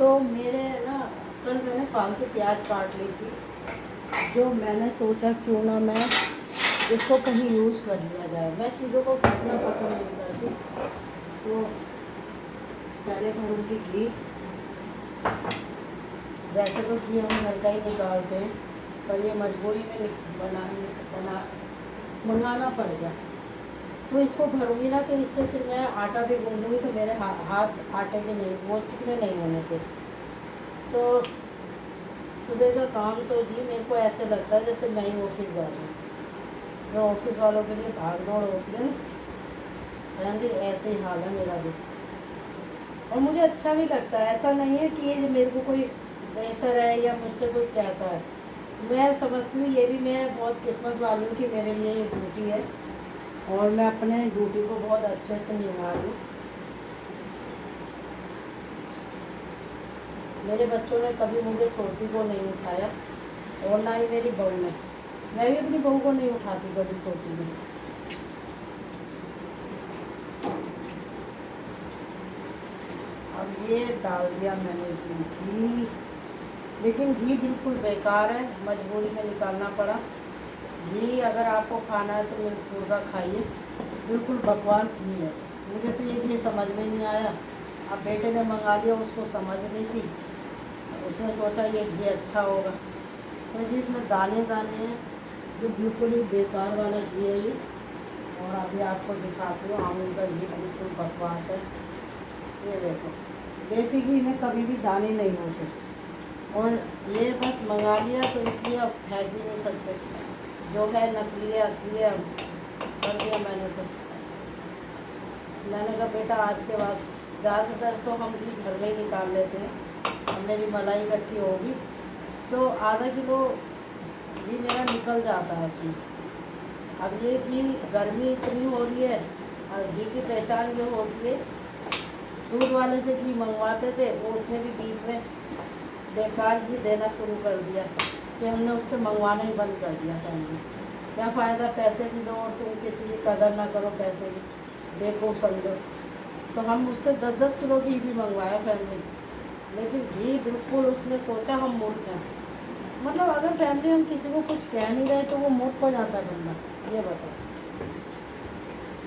तो मेरे ना कल मैंने फालतू प्याज काट ली थी, जो मैंने सोचा क्यों ना मैं इसको कहीं यूज़ कर लिया जाए। मैं चीज़ों को फेंकना पसंद नहीं करती। तो पहले भरूँगी घी। वैसे तो घी हम घर का ही निकालते हैं, पर ये मजबूरी में बना मंगाना पड़ गया। तो इसको भरूँगी ना, तो इससे फिर मैं आटा भी गूँधूँगी तो मेरे हाथ आटे के नहीं, वो चिकने नहीं होने के। तो सुबह का काम तो जी मेरे को ऐसे लगता है जैसे मैं ही ऑफिस जा रही हूँ। जो ऑफिस वालों के लिए भाग दौड़ होती है ना, फैमिली ऐसे ही हाल है मेरा भी। और मुझे अच्छा भी लगता है, ऐसा नहीं है कि ये मेरे को कोई प्रेशर है या मुझसे कोई कहता है। मैं समझती हूँ ये भी मैं बहुत किस्मत वाली हूँ कि मेरे लिए ये ड्यूटी है और मैं अपने ड्यूटी को बहुत अच्छे से निभा रही हूँ। मेरे बच्चों ने कभी मुझे सोती को नहीं उठाया और ना ही मेरी बहू ने। मैं भी अपनी बहू को नहीं उठाती कभी सोती में। अब ये डाल दिया मैंने इसमें घी, लेकिन घी बिल्कुल बेकार है, मजबूरी में निकालना पड़ा। घी अगर आपको खाना है तो मिर्च का खाइए, बिल्कुल बकवास घी है। मुझे तो ये घी समझ में नहीं आया। अब बेटे ने मंगा लिया, उसको समझ नहीं थी, उसने सोचा ये घी अच्छा होगा, तो जी इसमें दाने दाने हैं, जो बिल्कुल ही बेकार वाला घी है ये। और अभी आपको दिखाती हूँ, अमूल का घी बिल्कुल बकवास है। ये देखो, देसी घी में कभी भी दाने नहीं होते। और ये बस मंगा लिया तो इसलिए अब फेंक भी नहीं सकते, जो है नकली है असली है कर दिया मैंने। तो मैंने कहा बेटा आज के बाद ज़्यादातर तो हम घी घर में ही निकाल लेते हैं। अब मेरी मलाई इकट्ठी होगी तो आधा किलो घी मेरा निकल जाता है उसमें। अब ये घी गर्मी इतनी हो रही है और घी की पहचान जो होती है, दूध वाले से घी मंगवाते थे, वो उसने भी बीच में बेकार घी देना शुरू कर दिया कि हमने उससे मंगवाना ही बंद कर दिया। फैमिली क्या फ़ायदा, पैसे भी दो और तुम किसी की कदर ना करो, पैसे की बेवकूफ़ समझो। तो हम उससे 10-10 किलो घी भी मंगवाया फैमिली, लेकिन घी बिल्कुल उसने सोचा हम मूर्ख हैं। मतलब अगर फैमिली हम किसी को कुछ कह नहीं रहे तो वो मूर्ख हो जाता है बंदा, ये बताओ।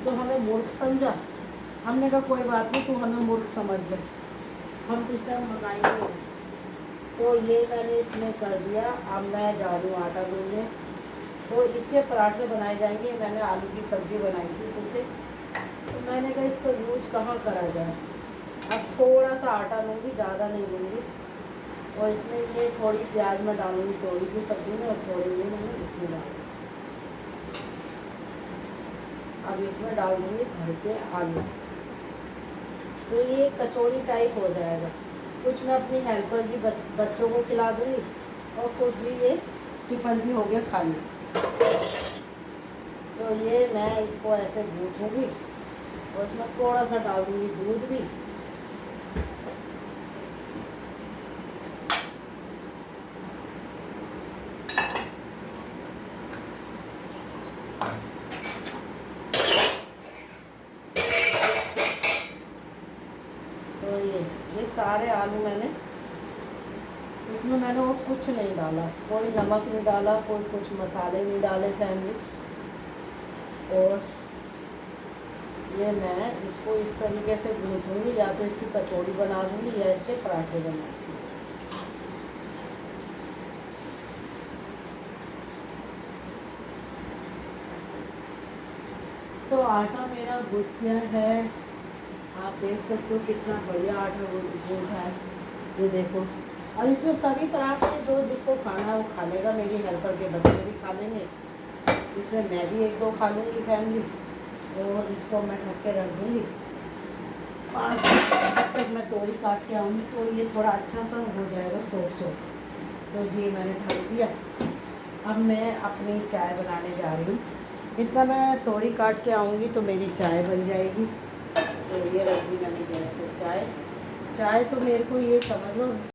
तो हमें मूर्ख समझा, हमने कहा कोई बात नहीं, तू हमें मूर्ख समझ ले, हम तुझसे मंगाएंगे। तो ये मैंने इसमें कर दिया। अब मैं जा रही हूँ आटा गूंदने, तो इसके पराठे बनाए जाएंगे। मैंने आलू की सब्ज़ी बनाई थी सूखे, तो मैंने कहा इसको यूज कहाँ करा जाए। अब थोड़ा सा आटा लूँगी, ज़्यादा नहीं लूँगी, और इसमें ये थोड़ी प्याज में डालूँगी तोरी की सब्ज़ी में, और थोड़ी ये मैंने इसमें डालूँगी। अब इसमें डाल दूँगी भर के आलू, तो ये कचौड़ी टाइप हो जाएगा। कुछ मैं अपनी हेल्पर की बच्चों को खिला दूँगी और कुछ ये टिफिन भी हो गया खाली। तो ये मैं इसको ऐसे गूँथूँगी और इसमें थोड़ा सा डाल दूँगी दूध भी। तो ये सारे आलू मैंने वो कुछ नहीं डाला, कोई नमक नहीं डाला, कोई कुछ मसाले नहीं डाले फैमिली। और ये मैं इसको इस तरीके से गूँथूँगी, या तो इसकी कचौड़ी बना दूँगी या इसके पराठे बना दूँगी। तो आटा मेरा गूँथ गया है, आप देख सकते हो कितना बढ़िया आटा गूँथा है, ये देखो। अब इसमें सभी पराठे जो जिसको खाना है वो खा लेगा, मेरी हेल्पर के बच्चे भी खा लेंगे, इसमें मैं भी 1-2 खा लूँगी फैमिली। और इसको मैं ढक के रख दूँगी 5 तब तक मैं तोरी काट के आऊँगी, तो ये थोड़ा अच्छा सा हो जाएगा सॉफ्ट। तो जी मैंने ढक दिया। अब मैं अपनी चाय बनाने जा रही हूँ। इतना मैं तोरी काट के आऊँगी तो मेरी चाय बन जाएगी। तो ये रख दी मैंने गैस पे चाय। चाय तो मेरे को ये समझ लो